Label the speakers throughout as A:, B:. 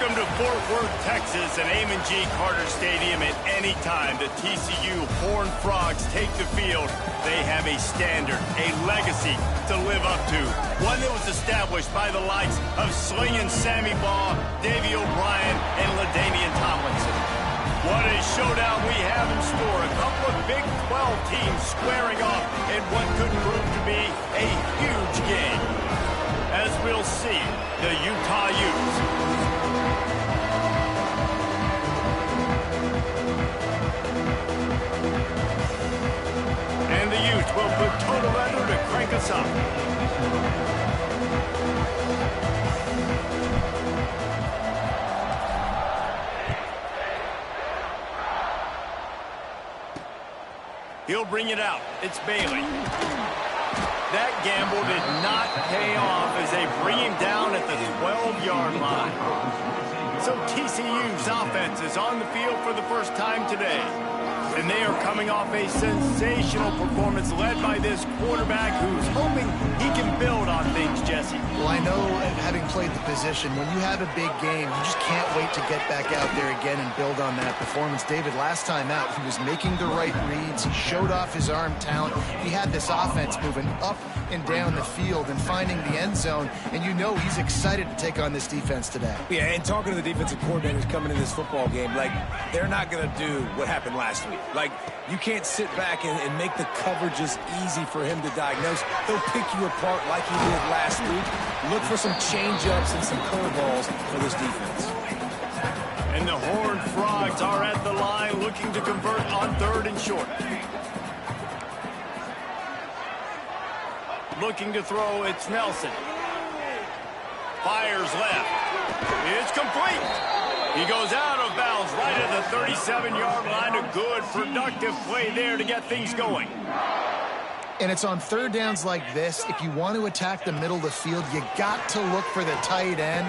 A: Welcome to Fort Worth, Texas, and Amon G. Carter Stadium. At any time the TCU Horned Frogs take the field, they have a standard, a legacy to live up to. One that was established by the likes of Slingin' Sammy Baugh, Davey O'Brien, and LaDainian Tomlinson. What a showdown we have in store. A couple of Big 12 teams squaring off in what could prove to be a huge game. As we'll see, the Utah Utes. And the Utes will put total leather to crank us up. He'll bring it out. It's Bailey. That gamble did not pay off as they bring him down at the 12-yard line. So TCU's offense is on the field for the first time today. And they are coming off a sensational performance led by this quarterback who's hoping he can build on things, Jesse.
B: Well, I know, having played the position, when you have a big game, you just can't wait to get back out there again and build on that performance. David, last time out, he was making the right reads. He showed off his arm talent. He had this offense moving up and down the field and finding the end zone. And you know he's excited to take on this defense today.
C: Yeah, and talking to the defensive coordinators coming in this football game, like, they're not going to do what happened last week. Like, you can't sit back and make the coverages easy for him to diagnose. They'll pick you apart like he did last week. Look for some change-ups and some curveballs for this defense.
A: And the Horned Frogs are at the line looking to convert on 3rd and short. Looking to throw, it's Nelson. Fires left. It's complete. He goes out of bounds right at the 37-yard line. A good, productive play there to get things going.
B: And it's on 3rd downs like this. If you want to attack the middle of the field, you got to look for the tight end.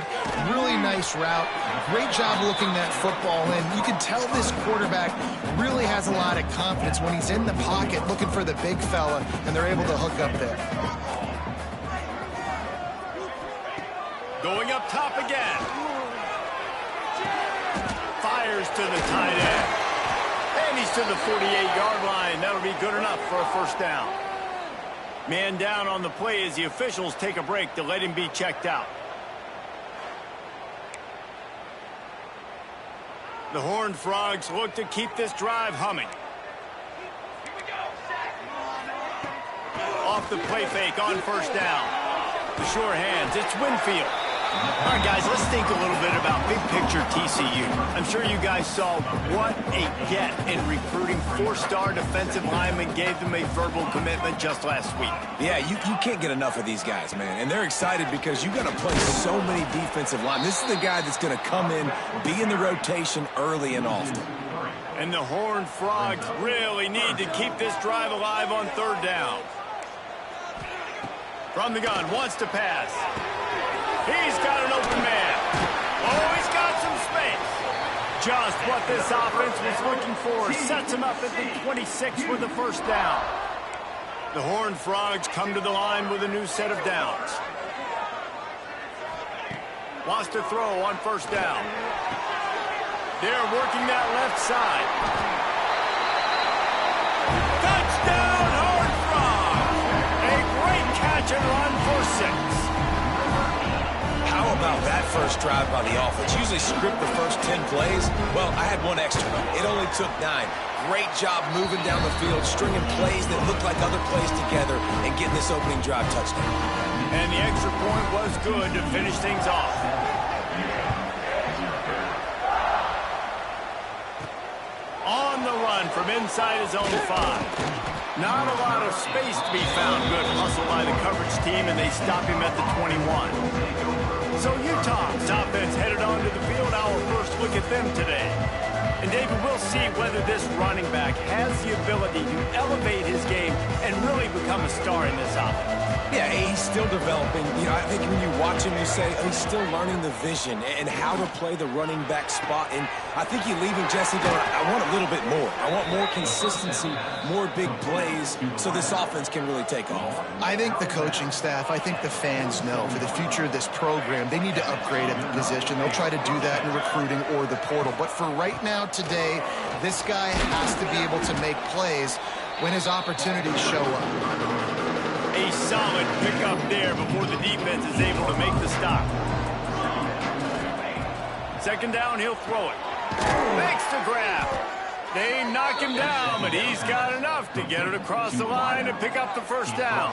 B: Really nice route. Great job looking that football in. You can tell this quarterback really has a lot of confidence when he's in the pocket looking for the big fella, and they're able to hook up there.
A: Going up top again. Fires to the tight end. And he's to the 48-yard line. That'll be good enough for a first down. Man down on the play as the officials take a break to let him be checked out. The Horned Frogs look to keep this drive humming. Off the play fake on first down. The sure hands, it's Winfield. All right, guys, let's think a little bit about big-picture TCU. I'm sure you guys saw what a get in recruiting 4-star defensive linemen gave them a verbal commitment just last week.
C: Yeah, you can't get enough of these guys, man. And they're excited because you've got to play so many defensive linemen. This is the guy that's going to come in, be in the rotation early and often.
A: And the Horned Frogs really need to keep this drive alive on 3rd down. From the gun, wants to pass. He's got an open man. Oh, he's got some space. Just what this offense was looking for. Sets him up at the 26 for the first down. The Horned Frogs come to the line with a new set of downs. Wants to throw on first down. They're working that left side. Touchdown, Horned Frogs! A great catch and run for 6.
C: How about that first drive by the offense? Usually script the first 10 plays. Well, I had one extra. It only took 9. Great job moving down the field, stringing plays that looked like other plays together, and getting this opening drive touchdown.
A: And the extra point was good to finish things off. On the run from inside his own 5. Not a lot of space to be found. Good hustle by the coverage team, and they stop him at the 21. So Utah's offense headed onto the field. Our first look at them today. And David, we'll see whether this running back has the ability to elevate his game and really become a star in this offense.
C: Yeah, he's still developing. You know, I think when you watch him, you say, oh, he's still learning the vision and how to play the running back spot. And I think you're leaving Jesse going, I want a little bit more. I want more consistency, more big plays, so this offense can really take off.
B: I think the coaching staff, I think the fans know for the future of this program, they need to upgrade at the position. They'll try to do that in recruiting or the portal. But for right now, today, this guy has to be able to make plays when his opportunities show up.
A: A solid pickup there before the defense is able to make the stop. Second down, he'll throw it. Makes the grab. They knock him down, but he's got enough to get it across the line and pick up the first down.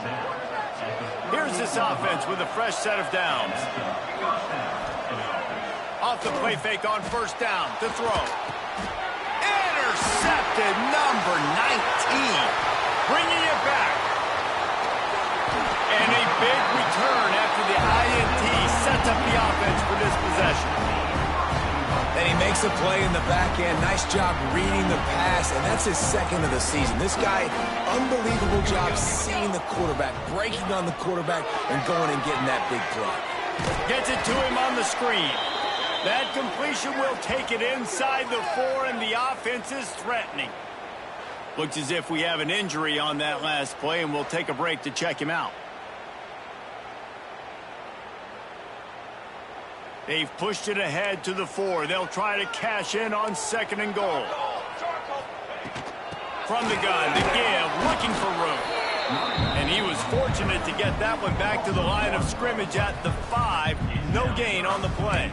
A: Here's this offense with a fresh set of downs. Off the play fake on first down to throw. Intercepted, number 19. Bringing it back. And a big return after the INT sets up the offense for this possession.
C: And he makes a play in the back end. Nice job reading the pass, and that's his second of the season. This guy, unbelievable job seeing the quarterback, breaking on the quarterback, and going and getting that big play.
A: Gets it to him on the screen. That completion will take it inside the 4, and the offense is threatening. Looks as if we have an injury on that last play, and we'll take a break to check him out. They've pushed it ahead to the 4. They'll try to cash in on second and goal. From the gun, the give, looking for room. And he was fortunate to get that one back to the line of scrimmage at the 5. No gain on the play.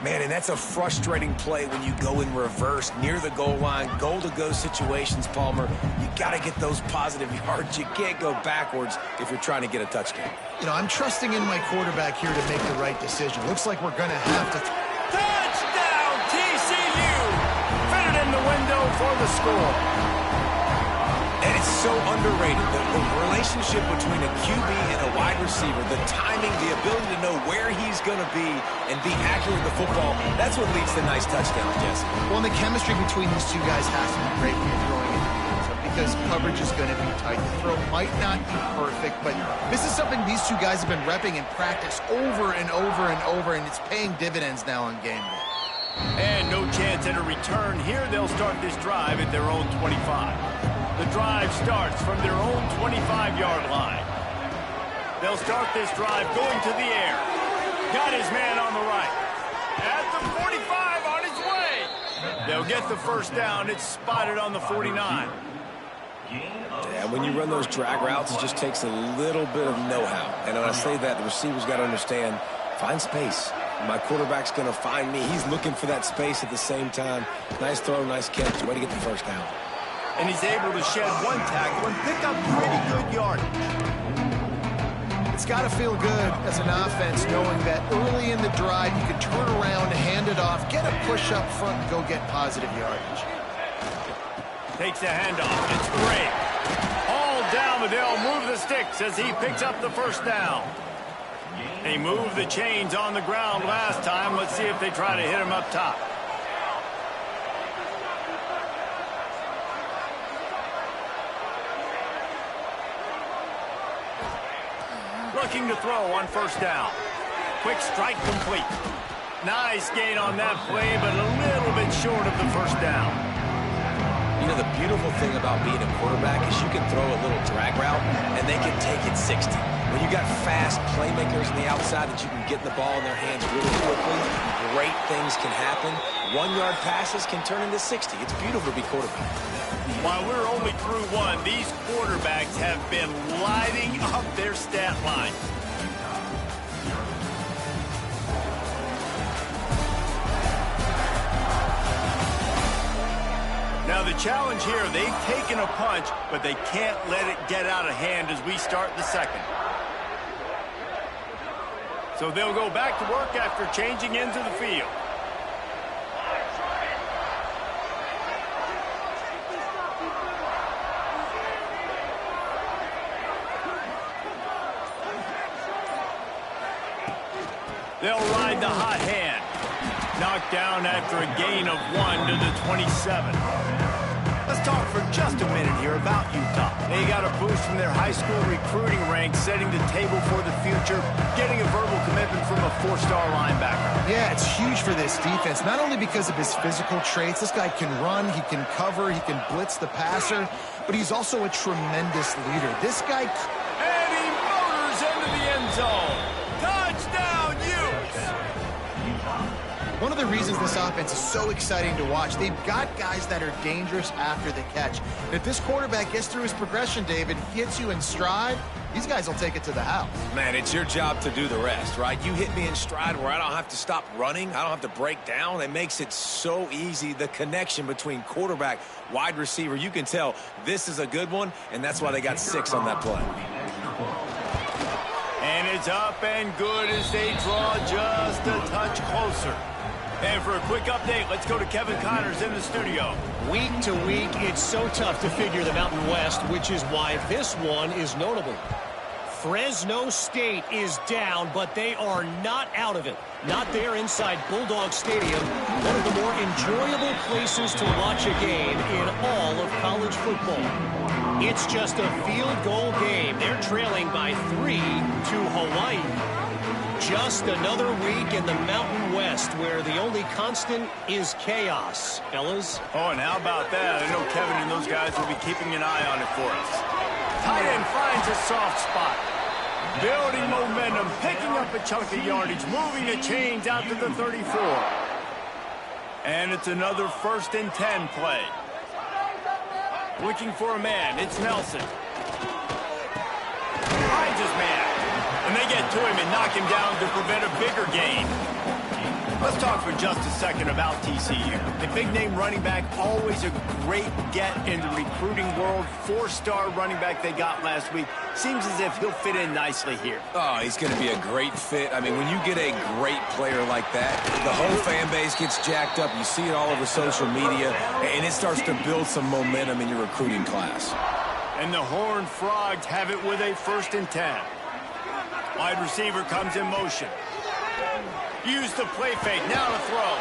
C: Man, and that's a frustrating play when you go in reverse near the goal line, goal-to-go situations, Palmer. You got to get those positive yards. You can't go backwards if you're trying to get a touchdown.
B: You know, I'm trusting in my quarterback here to make the right decision. Looks like we're going to have to...
A: Touchdown, TCU! Fitted in the window for the score.
C: And it's so underrated, the relationship between a QB and a wide receiver, the timing, the ability to know where he's going to be and be accurate with the football, that's what leads to nice touchdowns, Jesse.
B: Well, and the chemistry between these two guys has to be great when you're throwing it because coverage is going to be tight. The throw might not be perfect, but this is something these two guys have been repping in practice over and over and over, and it's paying dividends now on game day.
A: And no chance at a return here. They'll start this drive at their own 25. The drive starts from their own 25-yard line. They'll start this drive going to the air. Got his man on the right. At the 45, on his way. They'll get the first down. It's spotted on the 49.
C: Yeah, when you run those drag routes, it just takes a little bit of know-how. And when I say that, the receiver's got to understand, find space. My quarterback's going to find me. He's looking for that space at the same time. Nice throw, nice catch. Way to get the first down.
A: And he's able to shed one tackle and pick up pretty good yardage.
B: It's got to feel good as an offense knowing that early in the drive you can turn around, hand it off, get a push up front, and go get positive yardage.
A: Takes the handoff. It's great. All down, but they'll move the sticks as he picks up the first down. They moved the chains on the ground last time. Let's see if they try to hit him up top. Looking to throw on first down. Quick strike complete. Nice gain on that play, but a little bit short of the first down.
C: You know, the beautiful thing about being a quarterback is you can throw a little drag route, and they can take it 60. When you got fast playmakers on the outside that you can get the ball in their hands really quickly, great things can happen. 1-yard passes can turn into 60. It's beautiful to be quarterback.
A: While we're only through one, these quarterbacks have been lighting up their stat line. Now the challenge here, they've taken a punch, but they can't let it get out of hand as we start the second. So they'll go back to work after changing into the field. They'll ride the hot hand. Knocked down after a gain of 1 to the 27. Let's talk for just a minute here about Utah. They got a boost from their high school recruiting ranks, setting the table for the future, getting a verbal commitment from a 4-star linebacker.
B: Yeah, it's huge for this defense, not only because of his physical traits. This guy can run, he can cover, he can blitz the passer, but he's also a tremendous leader. This guy...
A: And he motors into the end zone. Touchdown, Utes!
B: One of the reasons this offense is so exciting to watch, they've got guys that are dangerous after the catch. And if this quarterback gets through his progression, David, hits you in stride, these guys will take it to the house.
C: Man, it's your job to do the rest, right? You hit me in stride where I don't have to stop running. I don't have to break down. It makes it so easy. The connection between quarterback, wide receiver, you can tell this is a good one, and that's why they got 6 on that play.
A: And it's up and good as they draw just a touch closer. And for a quick update, let's go to Kevin Connors in the studio.
D: Week to week, it's so tough to figure the Mountain West, which is why this one is notable. Fresno State is down, but they are not out of it. Not there inside Bulldog Stadium, one of the more enjoyable places to watch a game in all of college football. It's just a field goal game. They're trailing by 3 to Hawaii. Just another week in the Mountain West where the only constant is chaos, fellas.
A: Oh, and how about that? I know Kevin and those guys will be keeping an eye on it for us. Tight end finds a soft spot. Building momentum, picking up a chunk of yardage, moving the chains out to the 34. And it's another 1st and 10 play. Looking for a man. It's Nelson. Finds his man. And they get to him and knock him down to prevent a bigger gain. Let's talk for just a second about TCU. A big-name running back, always a great get in the recruiting world. 4-star running back they got last week. Seems as if he'll fit in nicely here.
C: Oh, he's going to be a great fit. I mean, when you get a great player like that, the whole fan base gets jacked up. You see it all over social media, and it starts to build some momentum in your recruiting class.
A: And the Horned Frogs have it with a 1st and 10. Wide receiver comes in motion. Use the play fake. Now to throw.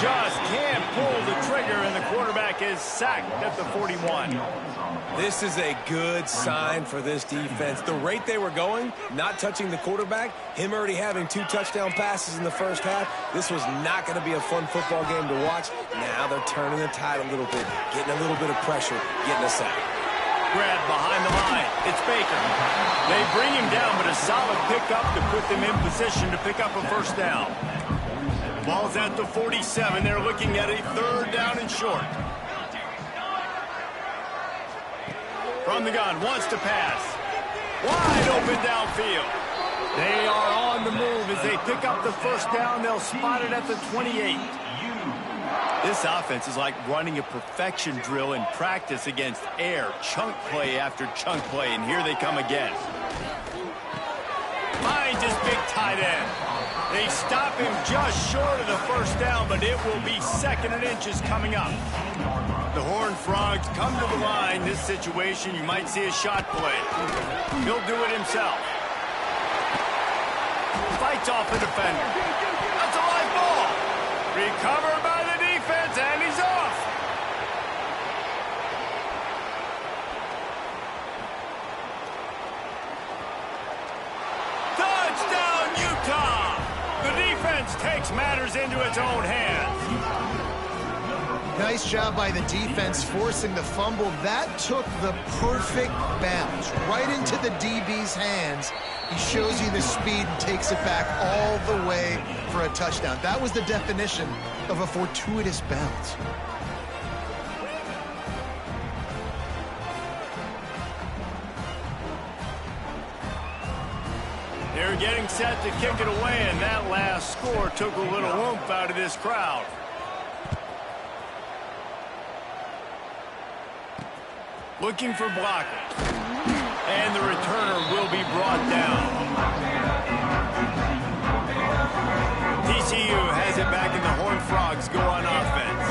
A: Just can't pull the trigger, and the quarterback is sacked at the 41.
C: This is a good sign for this defense. The rate they were going, not touching the quarterback, him already having 2 touchdown passes in the first half, this was not going to be a fun football game to watch. Now they're turning the tide a little bit, getting a little bit of pressure, getting a sack.
A: Grab behind the line. It's Baker. They bring him down, but a solid pickup to put them in position to pick up a 1st down. Ball's at the 47. They're looking at a 3rd down and short. From the gun, wants to pass. Wide open downfield. They are on the move as they pick up the 1st down. They'll spot it at the 28. This offense is like running a perfection drill in practice against air. Chunk play after chunk play, and here they come again. Finds his big tight end. They stop him just short of the 1st down, but it will be 2nd and inches coming up. The Horned Frogs come to the line. This situation, you might see a shot play. He'll do it himself. Fights off the defender. That's a live ball. Recovered by the defense, and he's off. Touchdown, Utah! The defense takes matters into its own hands.
B: Nice job by the defense forcing the fumble. That took the perfect bounce right into the DB's hands. He shows you the speed and takes it back all the way for a touchdown. That was the definition of a fortuitous bounce.
A: They're getting set to kick it away, and that last score took a little oomph out of this crowd. Looking for blockers. And the returner will be brought down. TCU has it back, and the Horned Frogs go on offense.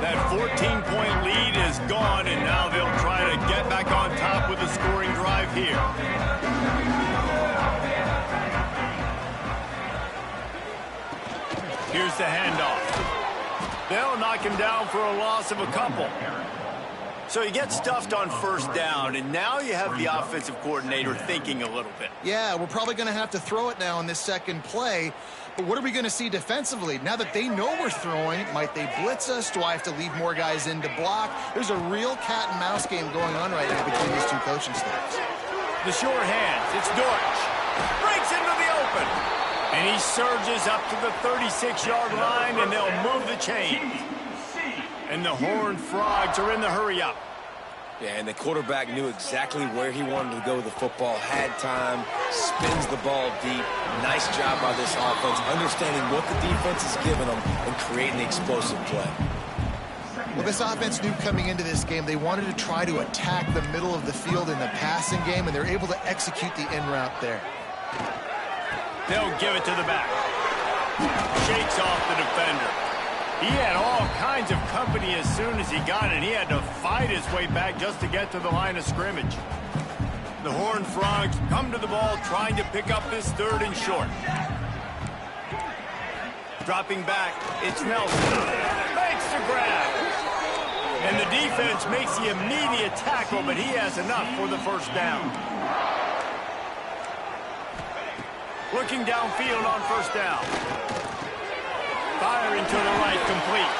A: That 14-point lead is gone, and now they'll try to get back on top with a scoring drive here. Here's the handoff. They'll knock him down for a loss of a couple. So you get stuffed on first down, and now you have the offensive coordinator thinking a little bit.
B: Yeah, we're probably going to have to throw it now in this second play. But what are we going to see defensively? Now that they know we're throwing, might they blitz us? Do I have to leave more guys in to block? There's a real cat and mouse game going on right now between these two coaching staffs.
A: The short hands, it's Dortch. Breaks into the open. And he surges up to the 36-yard line, and they'll move the chains. And the Horned Frogs are in the hurry-up.
C: Yeah, and the quarterback knew exactly where he wanted to go with the football, had time, spins the ball deep. Nice job by this offense, understanding what the defense is giving them and creating the explosive play.
B: Well, this offense knew coming into this game they wanted to try to attack the middle of the field in the passing game, and they're able to execute the in route there.
A: They'll give it to the back. Shakes off the defender. He had all kinds of company as soon as he got it. He had to fight his way back just to get to the line of scrimmage. The Horned Frogs come to the ball trying to pick up this third and short. Dropping back, it's Nelson. Makes the grab. And the defense makes the immediate tackle, but he has enough for the first down. Looking downfield on first down. Firing to the right, complete.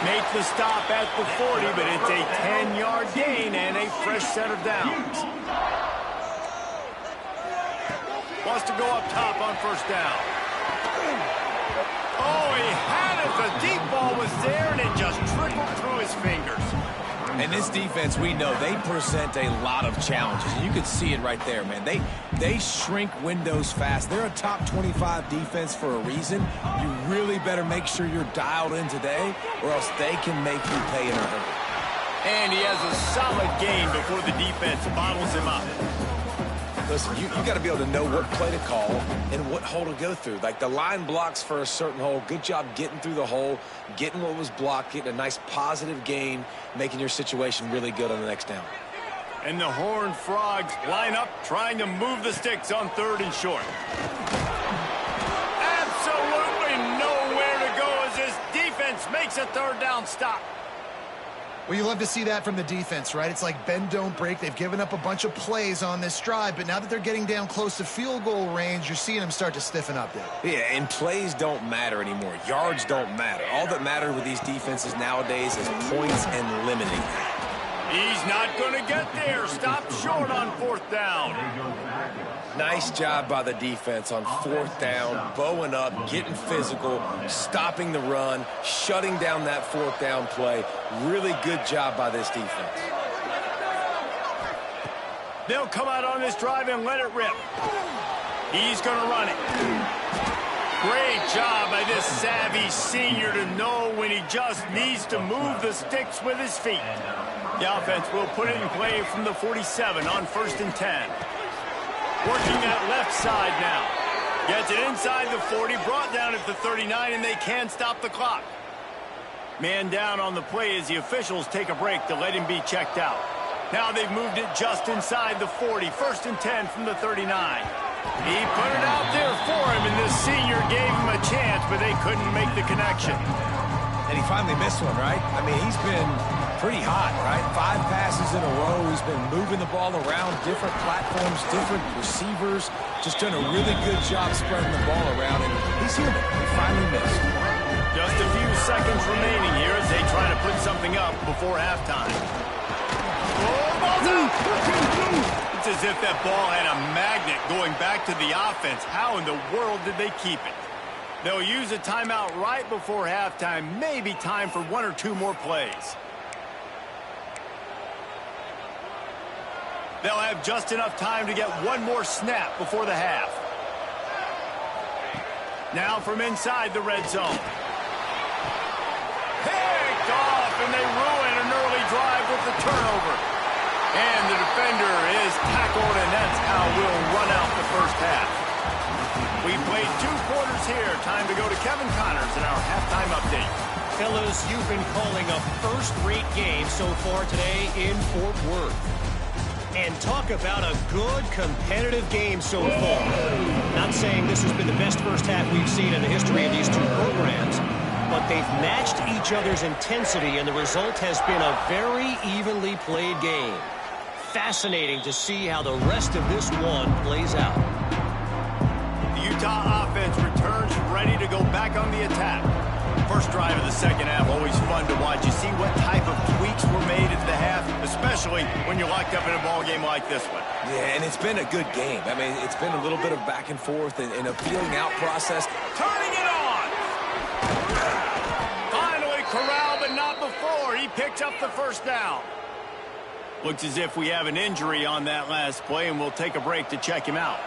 A: Make the stop at the 40, but it's a 10-yard gain and a fresh set of downs. Wants to go up top on first down. Oh, he had it. The deep ball was there, and it just trickled through his fingers.
C: And this defense, we know, they present a lot of challenges. And you can see it right there, man. They shrink windows fast. They're a top 25 defense for a reason. You really better make sure you're dialed in today, or else they can make you pay in a hurry.
A: And he has a solid gain before the defense bottles him up.
C: Listen, you got to be able to know what play to call and what hole to go through. Like the line blocks for a certain hole. Good job getting through the hole, getting what was blocked, getting a nice positive gain, making your situation really good on the next down.
A: And the Horned Frogs line up, trying to move the sticks on third and short. Absolutely nowhere to go as this defense makes a third down stop.
B: Well, you love to see that from the defense, right? It's like bend, don't break. They've given up a bunch of plays on this drive, but now that they're getting down close to field goal range, you're seeing them start to stiffen up there.
C: Yeah, and plays don't matter anymore. Yards don't matter. All that matters with these defenses nowadays is points and limiting.
A: He's not going to get there. Stop short on fourth down.
C: Nice job by the defense on fourth down, bowing up, getting physical, stopping the run, shutting down that fourth down play. Really good job by this defense.
A: They'll come out on this drive and let it rip. He's going to run it. Great job by this savvy senior to know when he just needs to move the sticks with his feet. The offense will put it in play from the 47 on 1st and 10. Working that left side now. Gets it inside the 40, brought down at the 39, and they can't stop the clock. Man down on the play as the officials take a break to let him be checked out. Now they've moved it just inside the 40, 1st and 10 from the 39. He put it out there for him, and this senior gave him a chance, but they couldn't make the connection.
C: And he finally missed one, right? I mean, he's been pretty hot, right? 5 passes in a row. He's been moving the ball around different platforms, different receivers. Just done a really good job spreading the ball around, and he's human. He finally missed.
A: Just a few seconds remaining here as they try to put something up before halftime. Oh, ball's out! It's as if that ball had a magnet going back to the offense. How in the world did they keep it? They'll use a timeout right before halftime. Maybe time for 1 or 2 more plays. They'll have just enough time to get 1 more snap before the half. Now from inside the red zone. Picked off, and they ruin an early drive with the turnover. And the defender is tackled, and that's how we'll run out the first half. We played 2 quarters here. Time to go to Kevin Connors in our halftime update.
D: Fellas, you've been calling a first-rate game so far today in Fort Worth. And talk about a good competitive game so far. Not saying this has been the best first half we've seen in the history of these two programs, but they've matched each other's intensity, and the result has been a very evenly played game. Fascinating to see how the rest of this one plays out.
A: The Utah offense returns ready to go back on the attack. First drive of the second half, always fun to watch. You see what type of tweaks were made at the half, especially when you're locked up in a ball game like this one.
C: Yeah, and it's been a good game. I mean, it's been a little bit of back and forth and a feeling out process.
A: Turning it on! Finally corralled, but not before. He picks up the first down. Looks as if we have an injury on that last play, and we'll take a break to check him out.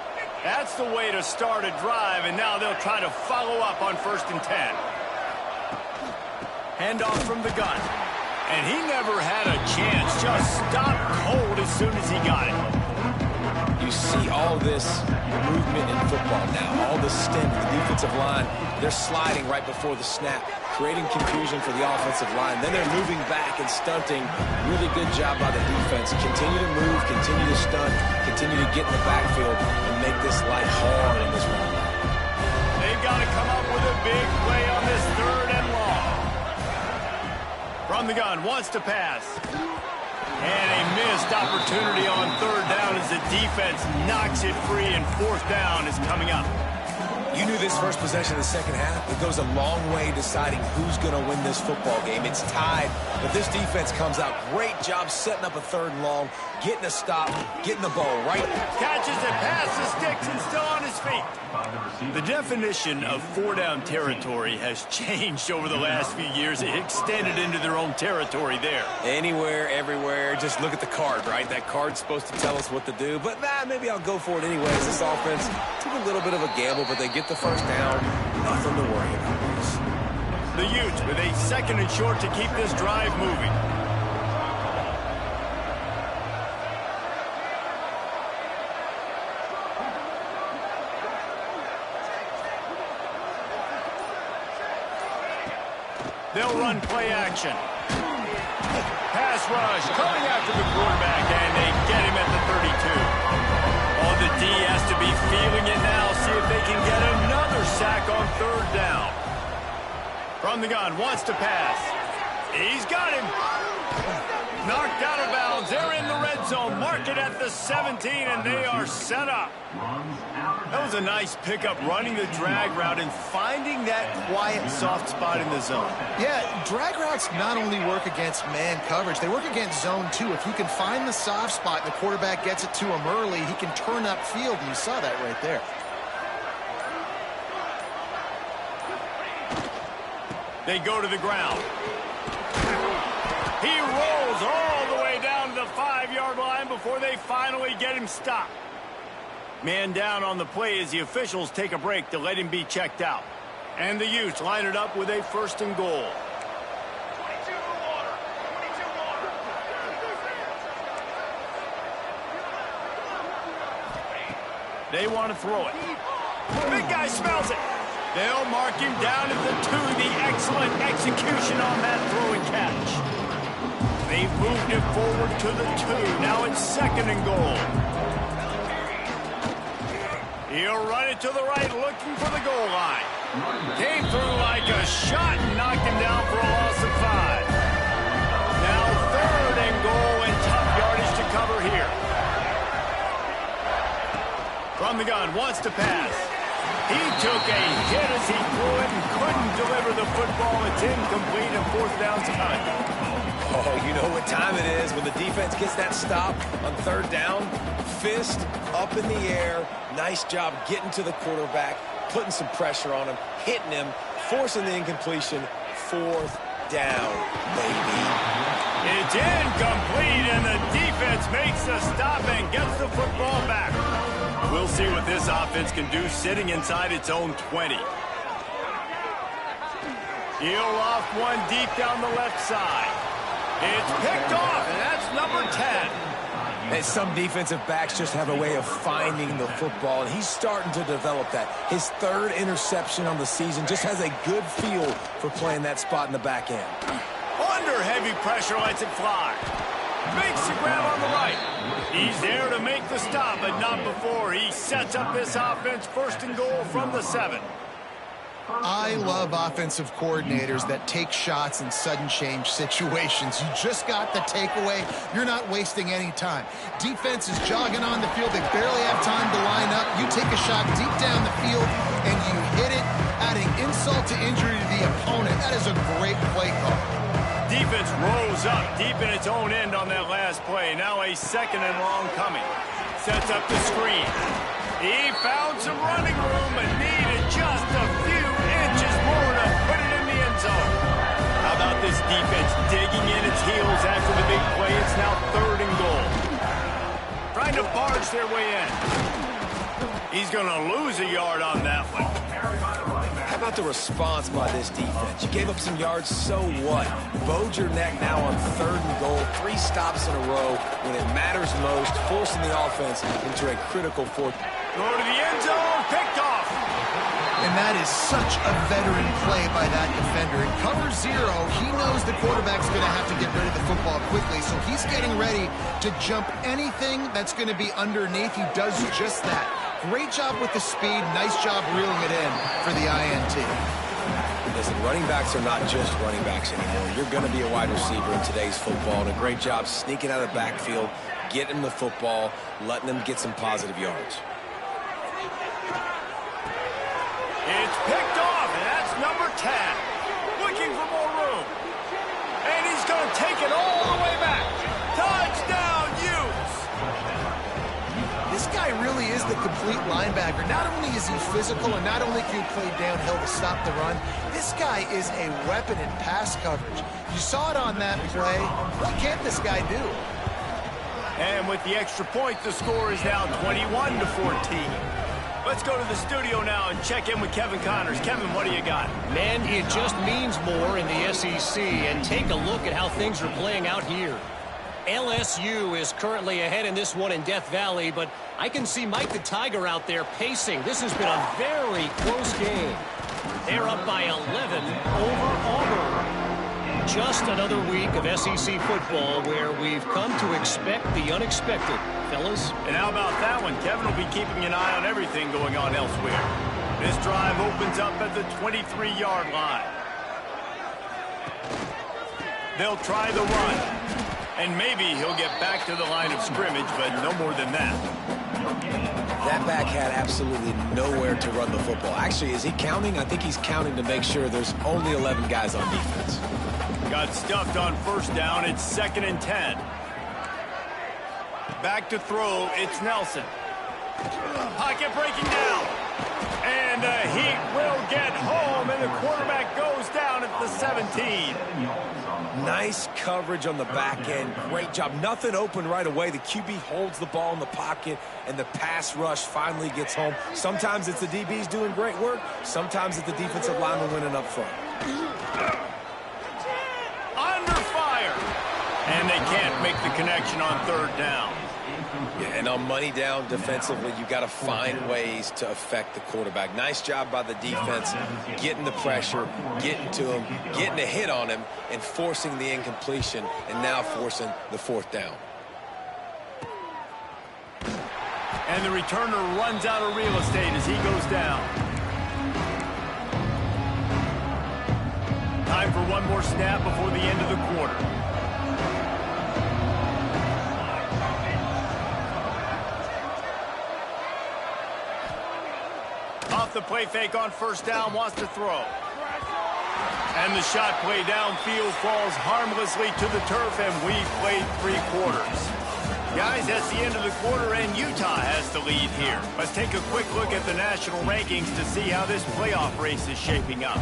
A: That's the way to start a drive, and now they'll try to follow up on 1st and 10. Handoff from the gun. And he never had a chance. Just stopped cold as soon as he got it.
C: You see all this movement in football now. All the stint, the defensive line, they're sliding right before the snap, creating confusion for the offensive line. Then they're moving back and stunting. Really good job by the defense. Continue to move, continue to stunt, continue to get in the backfield and make this life hard in this one.
A: They've got to come up with a big play on this 3rd and long. From the gun, wants to pass. And a missed opportunity on 3rd down as the defense knocks it free, and 4th down is coming up.
C: You knew this first possession of the second half. It goes a long way deciding who's going to win this football game. It's tied, but this defense comes out. Great job setting up a 3rd and long, getting a stop, getting the ball right.
A: Catches it past the sticks and still on his feet. The definition of 4-down territory has changed over the last few years. It extended into their own territory there.
C: Anywhere, everywhere. Just look at the card, right? That card's supposed to tell us what to do, but maybe I'll go for it anyways. This offense took a little bit of a gamble, but they get the 1st down. Nothing to worry about.
A: The Utes with a 2nd and short to keep this drive moving. They'll run play action. Pass rush coming after the quarterback, and they get him at the 32. Oh, the D has to be feeling it now. See if they can get another sack on 3rd down. From the gun, wants to pass. He's got him. Knocked out of bounds. They're in the red zone. Mark it at the 17, and they are set up. That was a nice pickup, running the drag route and finding that quiet, soft spot in the zone.
B: Yeah, drag routes not only work against man coverage, they work against zone too. If you can find the soft spot and the quarterback gets it to him early, he can turn upfield, and you saw that right there.
A: They go to the ground. He rolls all the way down to the 5-yard line before they finally get him stopped. Man down on the play as the officials take a break to let him be checked out. And the Utes line it up with a 1st and goal. They want to throw it. Big guy smells it. They'll mark him down at the 2. The excellent execution on that throw and catch. They've moved it forward to the 2. Now it's 2nd and goal. He'll run it to the right, looking for the goal line. Came through like a shot and knocked him down for a loss of 5. Now 3rd and goal, and tough yardage to cover here. From the gun, wants to pass. He took a hit as he threw it and couldn't deliver the football. It's incomplete, and 4th down's coming.
C: Oh, you know what time it is when the defense gets that stop on 3rd down. Fist up in the air. Nice job getting to the quarterback, putting some pressure on him, hitting him, forcing the incompletion. 4th down, baby.
A: It's incomplete, and the defense makes the stop and gets the football back. We'll see what this offense can do sitting inside its own 20. He'll loft one deep down the left side. It's picked off, and that's number 10.
C: And some defensive backs just have a way of finding the football, and he's starting to develop that. His 3rd interception on the season, just has a good feel for playing that spot in the back end.
A: Under heavy pressure, lets it fly. Makes the grab on the right. He's there to make the stop, but not before. He sets up this offense 1st and goal from the 7.
B: I love offensive coordinators that take shots in sudden change situations. You just got the takeaway. You're not wasting any time. Defense is jogging on the field. They barely have time to line up. You take a shot deep down the field, and you hit it, adding insult to injury to the opponent. That is a great play call.
A: Defense rose up deep in its own end on that last play. Now a second and long coming. Sets up the screen. He found some running room and needed just a few inches more to put it in the end zone. How about this defense digging in its heels after the big play? It's now 3rd and goal. Trying to barge their way in. He's going to lose a yard on that one.
C: How about the response by this defense? You gave up some yards, so what? Bowed your neck now on 3rd and goal. 3 stops in a row when it matters most, forcing the offense into a critical 4th.
A: Throw to the end zone, picked off.
B: And that is such a veteran play by that defender. In cover 0, he knows the quarterback's going to have to get rid of the football quickly, so he's getting ready to jump anything that's going to be underneath. He does just that. Great job with the speed. Nice job reeling it in for the INT.
C: Listen, running backs are not just running backs anymore. You're going to be a wide receiver in today's football, and a great job sneaking out of the backfield, getting the football, letting them get some positive yards.
A: It's picked off, and that's number 10. Looking for more room. And he's going to take it all the way back. Touchdown, Utes!
B: This guy really is the complete linebacker. Not only is he physical, and not only can he play downhill to stop the run, this guy is a weapon in pass coverage. You saw it on that play. What can't this guy do?
A: And with the extra point, the score is now 21-14. Let's go to the studio now and check in with Kevin Connors. Kevin, what do you got?
D: Man, it just means more in the SEC, and take a look at how things are playing out here. LSU is currently ahead in this one in Death Valley, but I can see Mike the Tiger out there pacing. This has been a very close game. They're up by 11 over Auburn. Just another week of SEC football where we've come to expect the unexpected, fellas.
A: And how about that one? Kevin will be keeping an eye on everything going on elsewhere. This drive opens up at the 23-yard line. They'll try the run. And maybe he'll get back to the line of scrimmage, but no more than that.
C: That back had absolutely nowhere to run the football. Actually, is he counting? I think he's counting to make sure there's only 11 guys on defense.
A: Got stuffed on 1st down. It's 2nd and 10. Back to throw. It's Nelson. Pocket breaking down. And he will get home, and the quarterback goes down at the 17.
C: Nice coverage on the back end. Great job. Nothing open right away. The QB holds the ball in the pocket, and the pass rush finally gets home. Sometimes it's the DBs doing great work. Sometimes it's the defensive lineman winning up front.
A: Under fire. And they can't make the connection on 3rd down.
C: Yeah, and on money down defensively, you got to find ways to affect the quarterback. Nice job by the defense, getting the pressure, getting to him, getting a hit on him, and forcing the incompletion, and now forcing the 4th down.
A: And the returner runs out of real estate as he goes down. Time for one more snap before the end of the quarter. Off the play fake on 1st down, wants to throw. And the shot play downfield falls harmlessly to the turf, and we've played 3 quarters. Guys, that's the end of the quarter, and Utah has the lead here. Let's take a quick look at the national rankings to see how this playoff race is shaping up.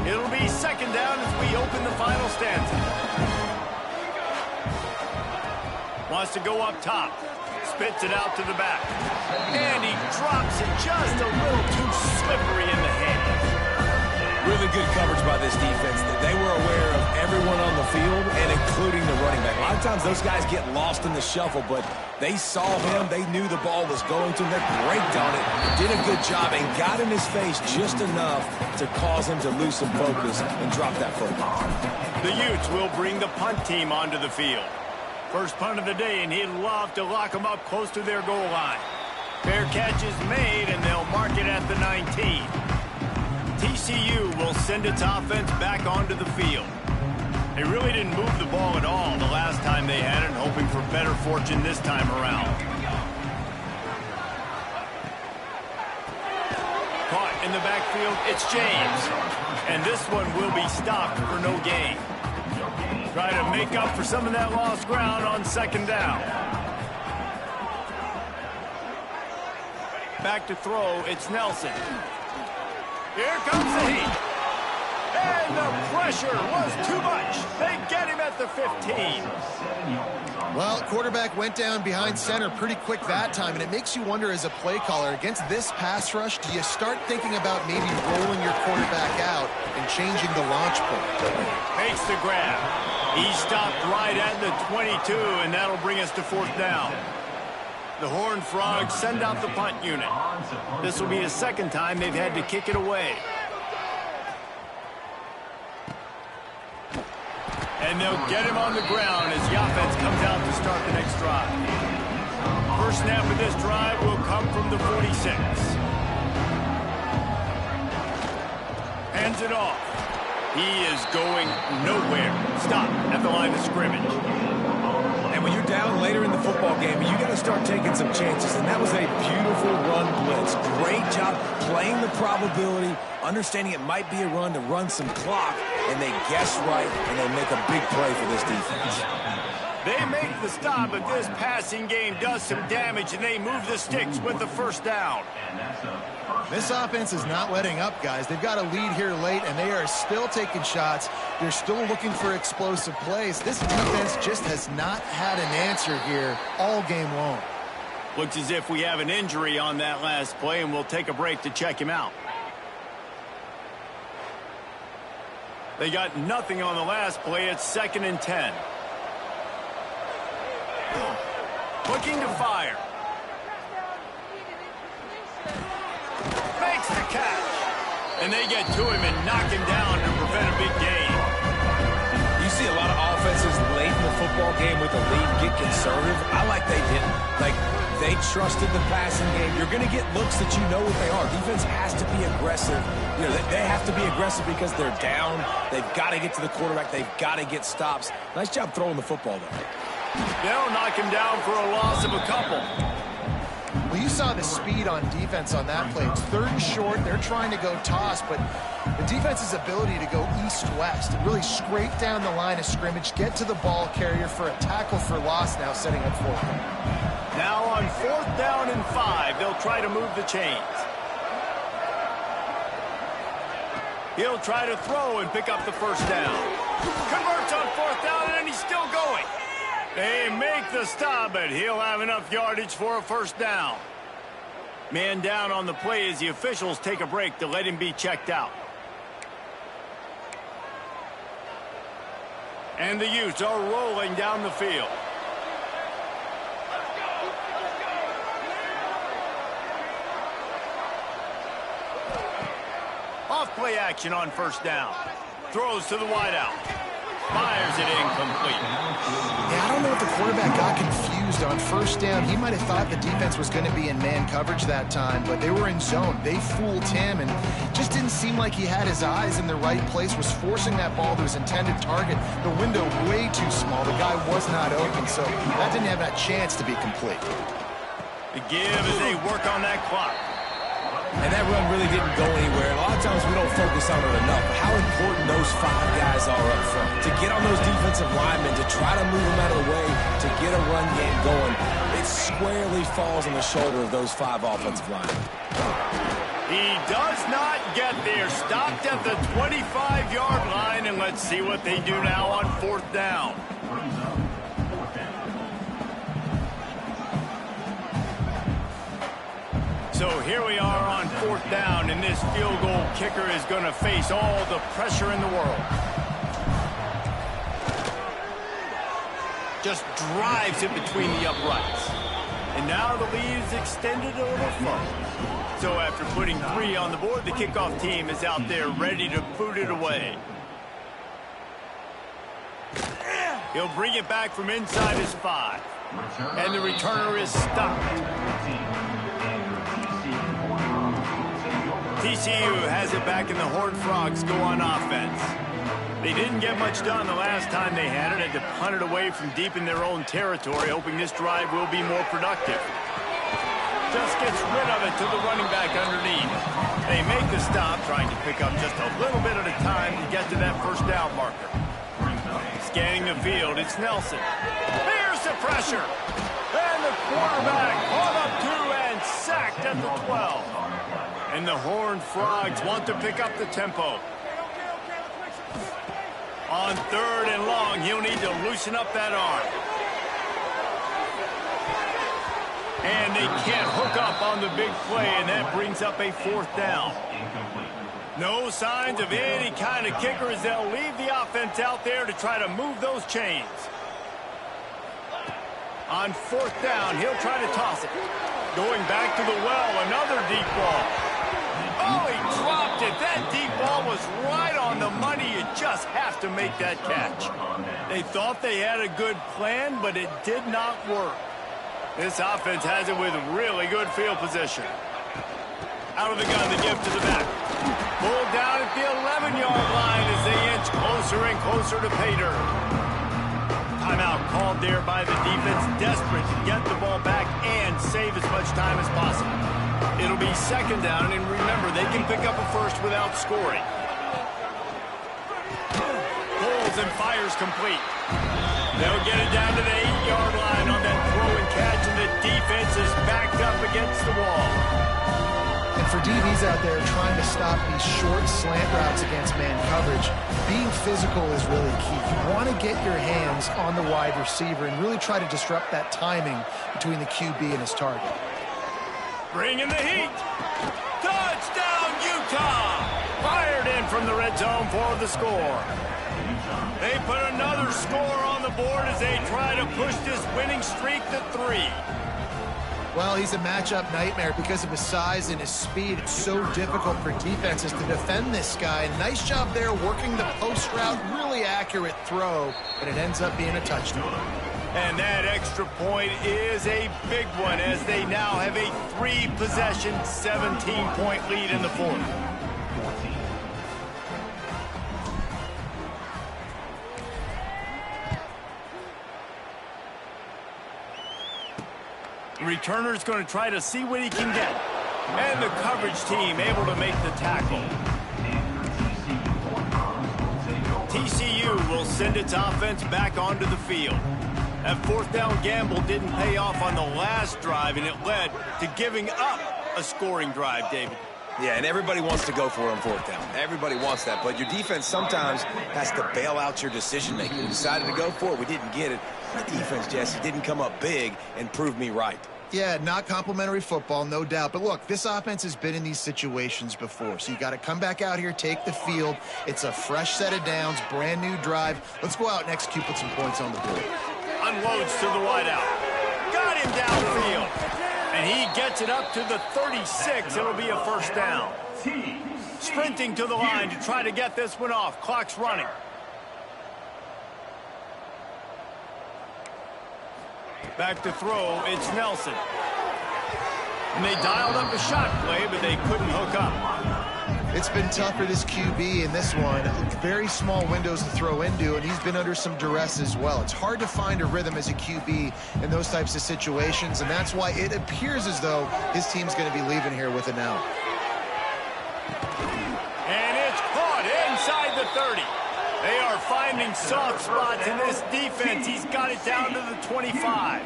A: It'll be 2nd down as we open the final stanza. Wants to go up top. Spits it out to the back. And he drops it just a little too slippery in the hand.
C: Really good coverage by this defense. They were aware of everyone on the field, and including the running back. A lot of times those guys get lost in the shuffle, but they saw him. They knew the ball was going to him. They braked on it, did a good job, and got in his face just enough to cause him to lose some focus and drop that football.
A: The Utes will bring the punt team onto the field. First punt of the day, and he'd love to lock them up close to their goal line. Fair catch is made, and they'll mark it at the 19. TCU will send its offense back onto the field. They really didn't move the ball at all the last time they had it, hoping for better fortune this time around. Caught in the backfield, it's James. And this one will be stopped for no gain. Try to make up for some of that lost ground on second down. Back to throw, it's Nelson. Here comes the heat. And the pressure was too much. They get him at the 15.
B: Well, quarterback went down behind center pretty quick that time, and it makes you wonder as a play caller, against this pass rush, do you start thinking about maybe rolling your quarterback out and changing the launch point?
A: Makes the grab. He stopped right at the 22, and that'll bring us to fourth down. The Horned Frogs send out the punt unit. This will be the second time they've had to kick it away. And they'll get him on the ground as the offense comes out to start the next drive. First snap of this drive will come from the 46. Hands it off. He is going nowhere. Stop at the line of scrimmage.
C: And when you're down later in the football game, you got to start taking some chances. And that was a beautiful run blitz. Great job playing the probability, understanding it might be a run to run some clock, and they guess right, and they make a big play for this defense.
A: They make the stop, but this passing game does some damage, and they move the sticks with the first down.
B: This offense is not letting up, guys. They've got a lead here late, and they are still taking shots. They're still looking for explosive plays. This defense just has not had an answer here all game long.
A: Looks as if we have an injury on that last play, and we'll take a break to check him out. They got nothing on the last play. It's 2nd and 10. Looking to fire. Makes the catch. And they get to him and knock him down to prevent a big gain.
C: You see a lot of offenses late in the football game with a lead get conservative. I like they didn't. Like, they trusted the passing game. You're going to get looks that you know what they are. Defense has to be aggressive. You know, they have to be aggressive because they're down. They've got to get to the quarterback. They've got to get stops. Nice job throwing the football, though.
A: They'll knock him down for a loss of a couple.
B: Well, you saw the speed on defense on that play. It's 3rd and short. They're trying to go toss, but the defense's ability to go east-west and really scrape down the line of scrimmage, get to the ball carrier for a tackle for loss now, setting up fourth down.
A: Now on 4th down and 5, they'll try to move the chains. He'll try to throw and pick up the first down. Converts on 4th down, and he's still going. They make the stop, but he'll have enough yardage for a first down. Man down on the play as the officials take a break to let him be checked out. And the Utes are rolling down the field. Off play action on first down. Throws to the wideout. Fires it incomplete.
B: Yeah, I don't know if the quarterback got confused on first down. He might have thought the defense was going to be in man coverage that time, but they were in zone. They fooled him, and just didn't seem like he had his eyes in the right place, was forcing that ball to his intended target. The window way too small. The guy was not open, so that didn't have that chance to be complete.
A: The give as they work on that clock.
C: And that run really didn't go anywhere. A lot of times we don't focus on it enough. How important those 5 guys are up front. To get on those defensive linemen, to try to move them out of the way, to get a run game going, it squarely falls on the shoulder of those 5 offensive linemen.
A: He does not get there. Stopped at the 25-yard line, and let's see what they do now on 4th down. So here we are on 4th down, and this field goal kicker is going to face all the pressure in the world. Just drives it between the uprights. And now the lead is extended a little further. So after putting 3 on the board, the kickoff team is out there ready to boot it away. He'll bring it back from inside his 5. And the returner is stopped. TCU has it back, and the Horned Frogs go on offense. They didn't get much done the last time they had it. Had to punt it away from deep in their own territory, hoping this drive will be more productive. Just gets rid of it to the running back underneath. They make the stop, trying to pick up just a little bit at a time to get to that first down marker. Scanning the field, it's Nelson. Here's the pressure. And the quarterback caught up to and sacked at the 12. And the Horned Frogs want to pick up the tempo. On 3rd and long, he'll need to loosen up that arm. And they can't hook up on the big play, and that brings up a 4th down. No signs of any kind of kicker as they'll leave the offense out there to try to move those chains. On 4th down, he'll try to toss it. Going back to the well, another deep ball. Oh, he dropped it. That deep ball was right on the money. You just have to make that catch. They thought they had a good plan, but it did not work. This offense has it with really good field position. Out of the gun, the give to the back. Pulled down at the 11-yard line as they inch closer and closer to pay dirt. Timeout called there by the defense, desperate to get the ball back and save as much time as possible. It'll be 2nd down, and remember, they can pick up a first without scoring. Pulls and fires complete. They'll get it down to the 8-yard line on that throw and catch, and the defense is backed up against the wall.
B: And for DBs out there trying to stop these short slant routes against man coverage, being physical is really key. You want to get your hands on the wide receiver and really try to disrupt that timing between the QB and his target.
A: Bringing the heat. Touchdown, Utah! Fired in from the red zone for the score. They put another score on the board as they try to push this winning streak to 3.
B: Well, he's a matchup nightmare because of his size and his speed. It's so difficult for defenses to defend this guy. Nice job there working the post route, really accurate throw, and it ends up being a touchdown.
A: And that extra point is a big one as they now have a 3-possession, 17-point lead in the 4th. The returner's going to try to see what he can get. And the coverage team able to make the tackle. TCU will send its offense back onto the field. That 4th down gamble didn't pay off on the last drive, and it led to giving up a scoring drive, David.
C: Yeah, and everybody wants to go for it on 4th down. Everybody wants that, but your defense sometimes has to bail out your decision-making. We decided to go for it. We didn't get it. The defense, Jesse, didn't come up big and prove me right.
B: Yeah, not complimentary football, no doubt. But look, this offense has been in these situations before. So you got to come back out here, take the field. It's a fresh set of downs, brand new drive. Let's go out and execute, put some points on the board.
A: Unloads to the wideout. Got him downfield. And he gets it up to the 36. It'll be a 1st down. Sprinting to the line to try to get this one off. Clock's running. Back to throw, it's Nelson. And they dialed up a shot play, but they couldn't hook up.
B: It's been tough for this QB in this one. Very small windows to throw into, and he's been under some duress as well. It's hard to find a rhythm as a QB in those types of situations, and that's why it appears as though his team's going to be leaving here with an out.
A: And it's caught inside the 30. They are finding soft spots in this defense. He's got it down to the 25.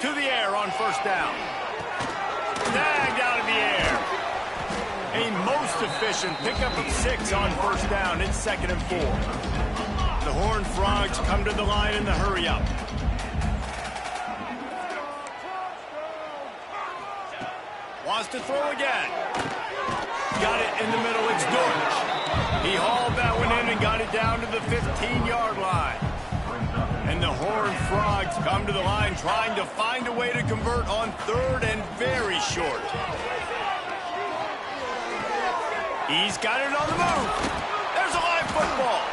A: To the air on 1st down. Snagged out of the air. A most efficient pickup of 6 on 1st down. It's 2nd and 4. The Horned Frogs come to the line in the hurry-up. Wants to throw again. Got it in the middle. It's Dortch. He hauled that one in and got it down to the 15-yard line. And the Horned Frogs come to the line trying to find a way to convert on 3rd and very short. He's got it on the move. There's a live football.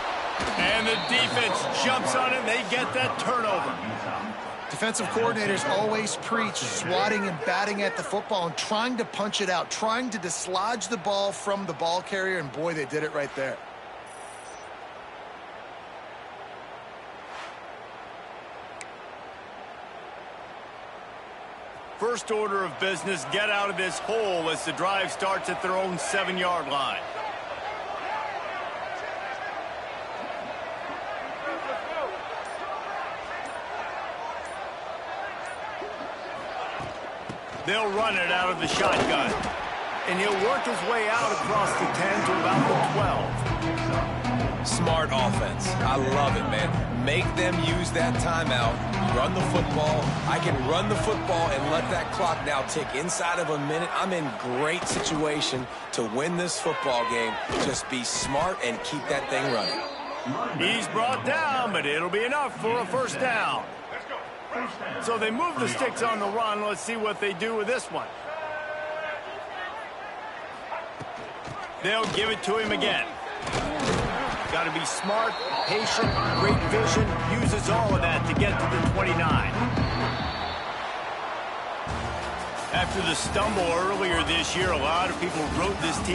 A: And the defense jumps on it. They get that turnover.
B: Defensive coordinators always preach swatting and batting at the football and trying to punch it out, trying to dislodge the ball from the ball carrier, and boy, they did it right there.
A: First order of business, get out of this hole as the drive starts at their own 7-yard line. They'll run it out of the shotgun. And he'll work his way out across the 10 to about the 12.
C: Smart offense. I love it, man. Make them use that timeout. Run the football. I can run the football and let that clock now tick inside of a minute. I'm in great situation to win this football game. Just be smart and keep that thing running.
A: He's brought down, but it'll be enough for a first down. So they move the sticks on the run. Let's see what they do with this one. They'll give it to him again. Got to be smart, patient, great vision. Uses all of that to get to the 29. After the stumble earlier this year, a lot of people wrote this team